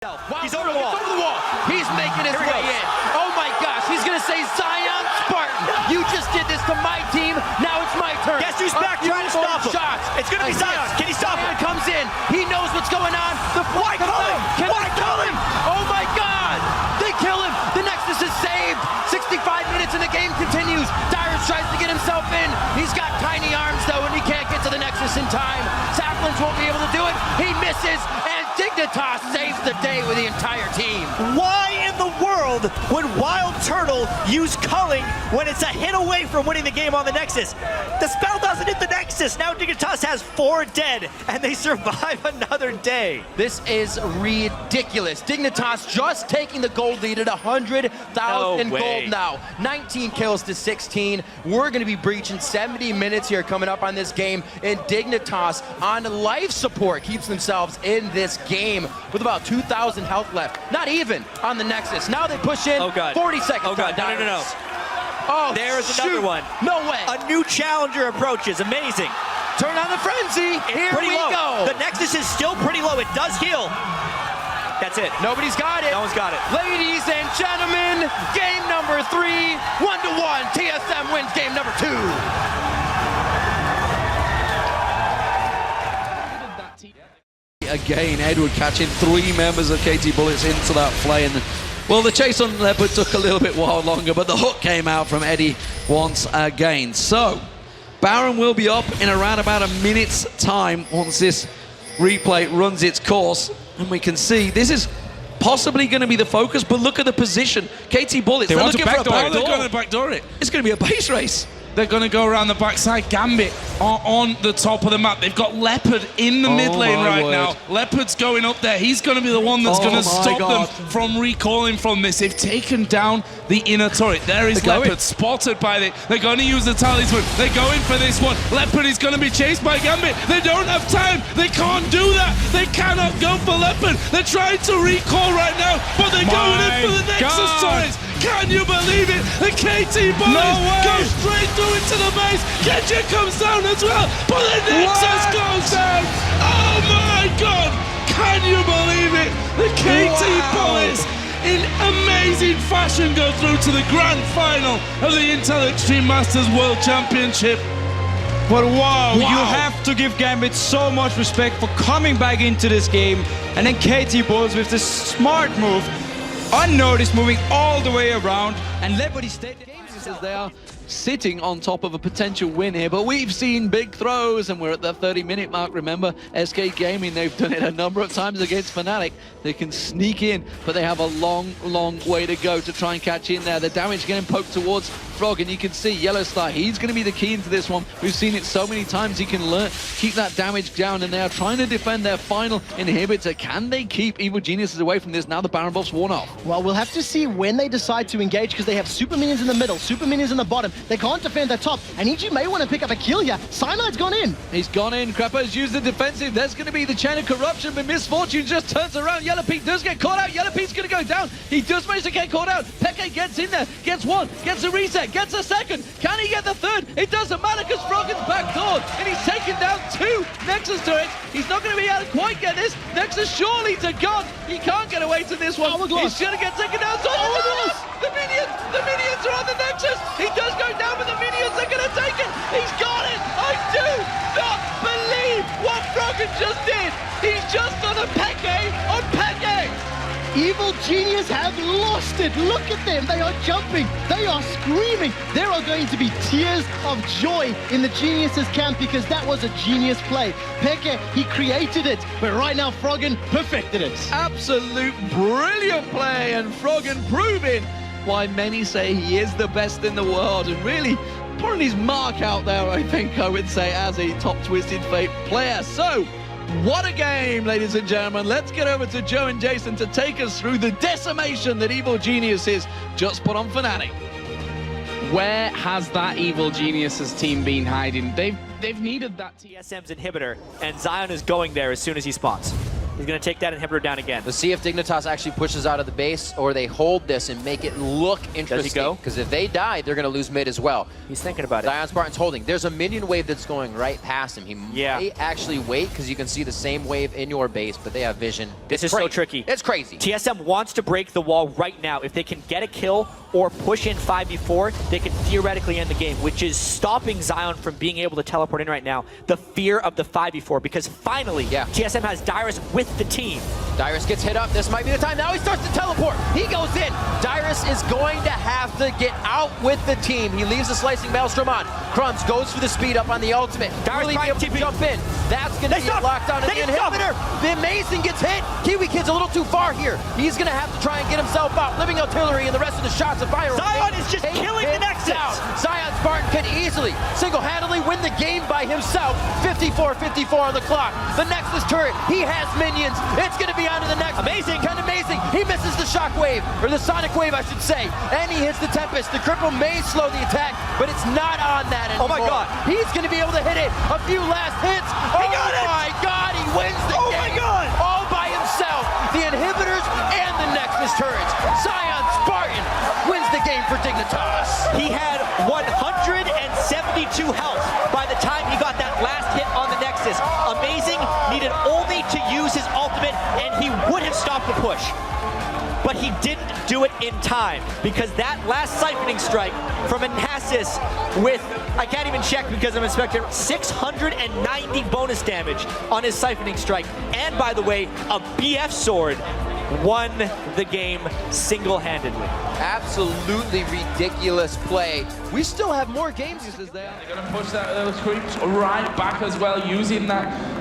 Wow, he's over the wall. He's making his way in. Oh my gosh, he's gonna say Zion Spartan. You just did this to my team. Now it's my turn. Guess who's back trying to stop him? Shots. It's gonna be Zion. Can he stop him? Comes in. He knows what's going on. Why call him? Why call him? Oh my God! They kill him. The Nexus is saved. 65 minutes and the game continues. Darius tries to get himself in. He's got tiny arms though, and he can't get to the Nexus in time. Saplins won't be able to do it. He misses. Dignitas saves the day with the entire team. Why in the world would Wild Turtle use culling when it's a hit away from winning the game on the Nexus? The spell doesn't hit the Nexus. Now Dignitas has 4 dead, and they survive another day. This is ridiculous. Dignitas just taking the gold lead at 100,000 gold now. 19 kills to 16. We're going to be breaching 70 minutes here coming up on this game, and Dignitas on life support keeps themselves in this game with about 2,000 health left. Not even on the Nexus. Now they push in. Oh God. 40 seconds. Oh God. No. Oh, there's another one. No way. A new challenger approaches. Amazing. Turn on the frenzy. Here we go. The Nexus is still pretty low. It does heal. That's it. Nobody's got it. No one's got it. Ladies and gentlemen, game number 3, 1-1. TSM wins game number 2. Again, Edward catching 3 members of KT Bullets into that play, and well, the chase on Leopard took a little bit while longer, but the hook came out from Eddie once again. So Baron will be up in around about a minute's time once this replay runs its course, and we can see this is possibly going to be the focus, but look at the position. KT Bullets, they're looking for a backdoor. They're going to backdoor it. It's going to be a base race. They're going to go around the backside. Gambit are on the top of the map. They've got Leopard in the mid lane right now. Leopard's going up there. He's going to be the one that's going to stop them from recalling from this. They've taken down the inner turret. There is Leopard spotted by it. They're going to use the talisman. They're going for this one. Leopard is going to be chased by Gambit. They don't have time. They can't do that. They cannot go for Leopard. They're trying to recall right now, but they're going in for the Nexus turrets. Can you believe it? The KT Bullets go straight through into the base. Genji comes down as well, but the Nexus goes down. Oh my God! Can you believe it? The KT Bullets in amazing fashion go through to the grand final of the Intel Extreme Masters World Championship. But wow, you have to give Gambit so much respect for coming back into this game, and then KT Bullets with this smart move, unnoticed, moving all the way around, and Leopard stayed. As they are sitting on top of a potential win here, but we've seen big throws, and we're at the 30-minute mark. Remember, SK Gaming, they've done it a number of times against Fnatic. They can sneak in, but they have a long way to go to try and catch in there. The damage getting poked towards Frog, and you can see Yellow Star, he's going to be the key into this one. We've seen it so many times. He can keep that damage down, and they are trying to defend their final inhibitor. Can they keep Evil Geniuses away from this now the Baron buff's worn off? Well, we'll have to see when they decide to engage, because they have super minions in the middle, super minions in the bottom. They can't defend the top, and EG may want to pick up a kill here. Cyanide's gone in. He's gone in. Crapper's used the defensive. There's going to be the chain of corruption, but Misfortune just turns around. Yellow Pete does get caught out. Yellow Pete's going to go down. He does manage to get caught out. Peke gets in there, gets one, gets a reset, gets a second. Can he get the third? It doesn't matter, because Froggen's backdoored, and he's taken down 2 Nexus turrets. He's not going to be able to quite get this. Nexus surely to God. He can't get away to this one. He's going to get taken down. The minions are on the Nexus. He does go down, but the minions are going to take it. He's got it. I do not believe what Froggen just did. He's just done a Peke on Peke. Evil Genius have lost it. Look at them. They are jumping. They are screaming. There are going to be tears of joy in the Geniuses camp, because that was a genius play. Peke, he created it, but right now Froggen perfected it. Absolute brilliant play, and Froggen proving why many say he is the best in the world, and really putting his mark out there, I think I would say, as a top Twisted Fate player. So, what a game, ladies and gentlemen. Let's get over to Joe and Jason to take us through the decimation that Evil Geniuses just put on Fnatic. Where has that Evil Geniuses team been hiding? They've needed that TSM's inhibitor, and Zion is going there as soon as he spawns. He's going to take that inhibitor down again. Let's see if Dignitas actually pushes out of the base or they hold this and make it look interesting. Does he go? Because if they die, they're going to lose mid as well. He's thinking about it. Zion Spartan's holding. There's a minion wave that's going right past him. He may actually wait because you can see the same wave in your base, but they have vision. This is so tricky. It's crazy. TSM wants to break the wall right now. If they can get a kill or push in 5v4, they can theoretically end the game, which is stopping Zion from being able to teleport in right now. The fear of the 5v4, because finally, TSM has Dyrus with the team. Dyrus gets hit up. This might be the time. Now he starts to teleport. He goes in. Dyrus is going to have to get out with the team. He leaves the slicing maelstrom on. Crumbs goes for the speed up on the ultimate. Dyrus really be able to jump in. That's going to be a lockdown in the inhibitor. The Amazing gets hit. Kiwi Kid's a little too far here. He's going to have to try and get himself out. Living Artillery and the rest of the shots of fire. Zion is just killing the Nexus. Zion Spartan can easily, single-handedly win the game by himself. 54-54 on the clock. The Nexus turret, he has minions. It's going to be on to the next. Amazing, kind of amazing. He misses the shockwave, or the sonic wave, I should say. And he hits the Tempest. The cripple may slow the attack, but it's not on that anymore. Oh my God. He's going to be able to hit it. A few last hits. He got it. Oh my God, he wins the game. Oh my God. All by himself. The inhibitors and the Nexus turrets. Zion Spartan wins the game for Dignitas. He had 172 health by the time he got that last hit on the Nexus. Amazing needed only to use his ultimate and he would have stopped the push. But he didn't do it in time because that last siphoning strike from Anasis with, I can't even check because I'm inspecting, 690 bonus damage on his siphoning strike. And by the way, a BF sword won the game single-handedly. Absolutely ridiculous play. We still have more games. They're going to push those creeps right back as well, using that.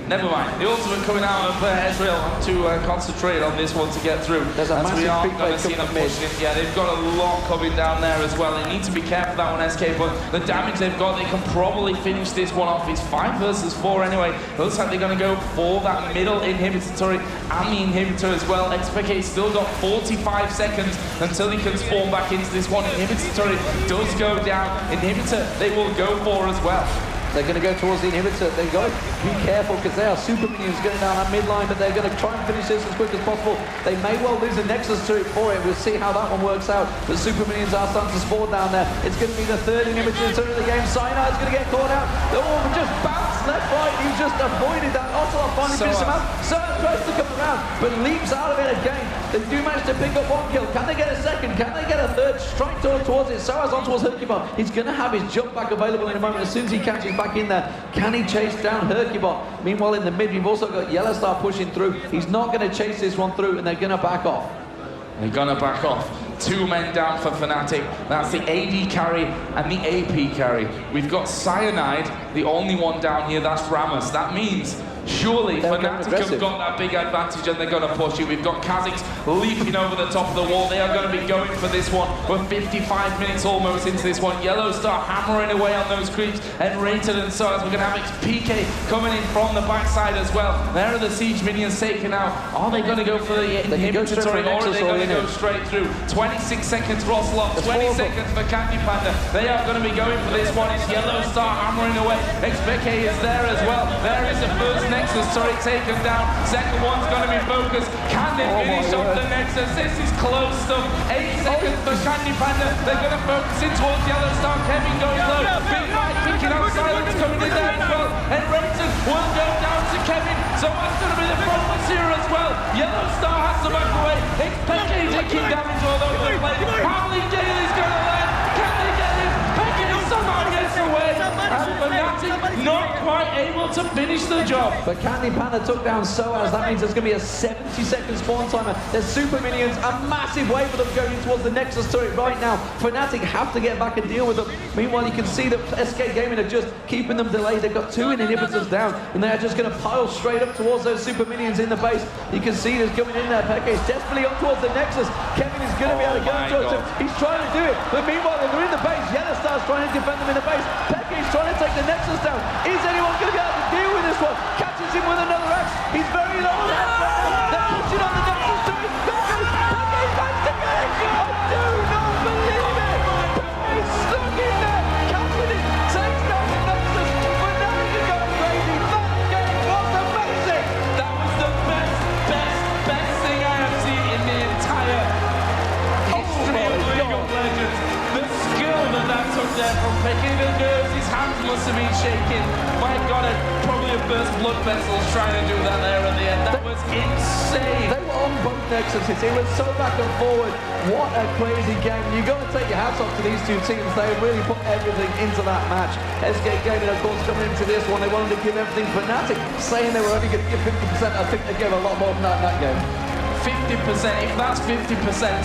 Never mind. The ultimate coming out of Ezreal to concentrate on this one to get through. There's a massive going creep to see them pushing. Yeah, they've got a lot coming down there as well. They need to be careful that one, SK, but the damage they've got, they can probably finish this one off. It's 5 versus 4 anyway. It looks like they're going to go for that middle inhibitor turret and the inhibitor as well. XPK's still got 45 seconds until he can spawn back into this one. Inhibitor turret does go down. Inhibitor they will go for as well. They're going to go towards the inhibitor. They've got to be careful because they are super minions going down that mid line, but they're going to try and finish this as quick as possible. They may well lose a Nexus to it for it. We'll see how that one works out. But super minions are starting to spawn down there. It's going to be the third inhibitor in the game. Cyanide is going to get caught out. The orb just bounced left, right. He just avoided that. Ocelot finally finished him out. Cyanide tries to come around, but leaps out of it again. They do manage to pick up 1 kill. Can they get a second? Can they get a third? Strike towards it. Soaz on towards Hercubot. He's going to have his jump back available in a moment as soon as he catches back in there. Can he chase down Hercubot? Meanwhile, in the mid, we've also got Yellowstar pushing through. He's not going to chase this one through, and they're going to back off. They're going to back off. 2 men down for Fnatic. That's the AD carry and the AP carry. We've got Cyanide, the only one down here. That's Rammus. That means surely Fnatic have got that big advantage and they're going to push it. We've got Kha'Zix leaping over the top of the wall. They are going to be going for this one. We're 55 minutes almost into this one. Yellowstar hammering away on those creeps, and Rated and Soaz. We're going to have XPK coming in from the backside as well. There are the siege minions taken out. Are they going to go for the inhibitor or are they going to go straight through? 26 seconds for Ocelot, 20 seconds for Candy Panda. They are going to be going for this one. It's Yellowstar hammering away. XPK is there as well. There is the first Nexus turret taken down. Second one's going to be focused. Can they finish off the Nexus? This is close stuff. 8 seconds for Candy Panda. They're going to focus in towards Yellowstar. Kevin going low. Big fight kicking out. Silence coming in there as well. And Rayton will go down to Kevin. So that's going to be the focus here as well. Yellowstar has to back away. XPK taking damage all over the place. How many Daly's going to land? Can they get him? Pecking somehow gets away. And Fnatic not quite able to finish the job. But Candy Panda took down Soaz. That means there's going to be a 70-second spawn timer. There's super minions, a massive wave of them going towards the Nexus turret right now. Fnatic have to get back and deal with them. Meanwhile, you can see that SK Gaming are just keeping them delayed. They've got 2 inhibitors down, and they're just going to pile straight up towards those super minions in the base. You can see there's coming in there. Peke is desperately up towards the Nexus. Kevin is going to be able to go towards him. He's trying to do it, but meanwhile, they're in the base. Yellowstar's trying to defend them in the base. Peke is trying to take the Nexus down. Is anyone going to be able to deal with this one? Catches him with another axe. He's very low. They're pushing on the Nexus to his Peke's back to back. I do not believe it. Peke's stuck in there. Catching it. Takes down the Nexus. But now he's going crazy. That game was amazing. have been shaking. My God, probably a burst blood vessels trying to do that there at the end. That was insane. They were on both Nexuses. It was so back and forward. What a crazy game. You've got to take your hats off to these two teams. They really put everything into that match. SK Gaming, of course, coming into this one, they wanted to give everything. Fnatic saying they were only going to give 50%. I think they gave a lot more than that in that game. 50%, if that's 50%,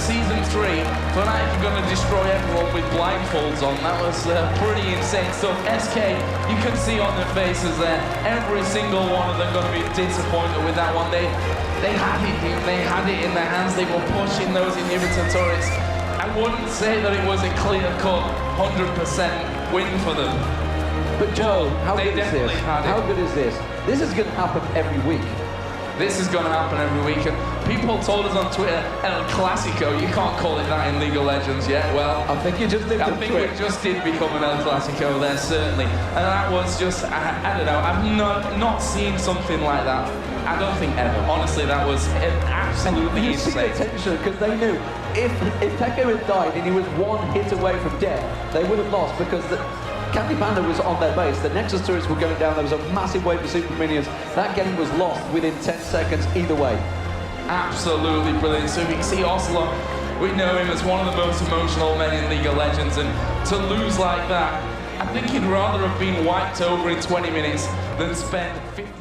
season 3, Fnatic are going to destroy everyone with blindfolds on. That was pretty insane stuff. SK, you can see on their faces there, every single one of them going to be disappointed with that one. They had it in their hands. They were pushing those inhibitor turrets. I wouldn't say that it was a clear-cut 100% win for them. But Joe, how They good is definitely this? had it. How good is this? This is going to happen every week. This is going to happen every week. And people told us on Twitter, El Clasico, you can't call it that in League of Legends yet. Well, I think you just did. I think we just did become an El Clasico there, certainly. And that was just, I don't know, I've not seen something like that. I don't think ever. Honestly, that was absolutely you see the insane. tension, because they knew if Pekka had died and he was one hit away from death, they would have lost, because Candy Panda was on their base, the Nexus turrets were going down, there was a massive wave of super minions. That game was lost within 10 seconds either way. Absolutely brilliant. So we can see Oslo, we know him as one of the most emotional men in League of Legends, and to lose like that, I think he'd rather have been wiped over in 20 minutes than spend 50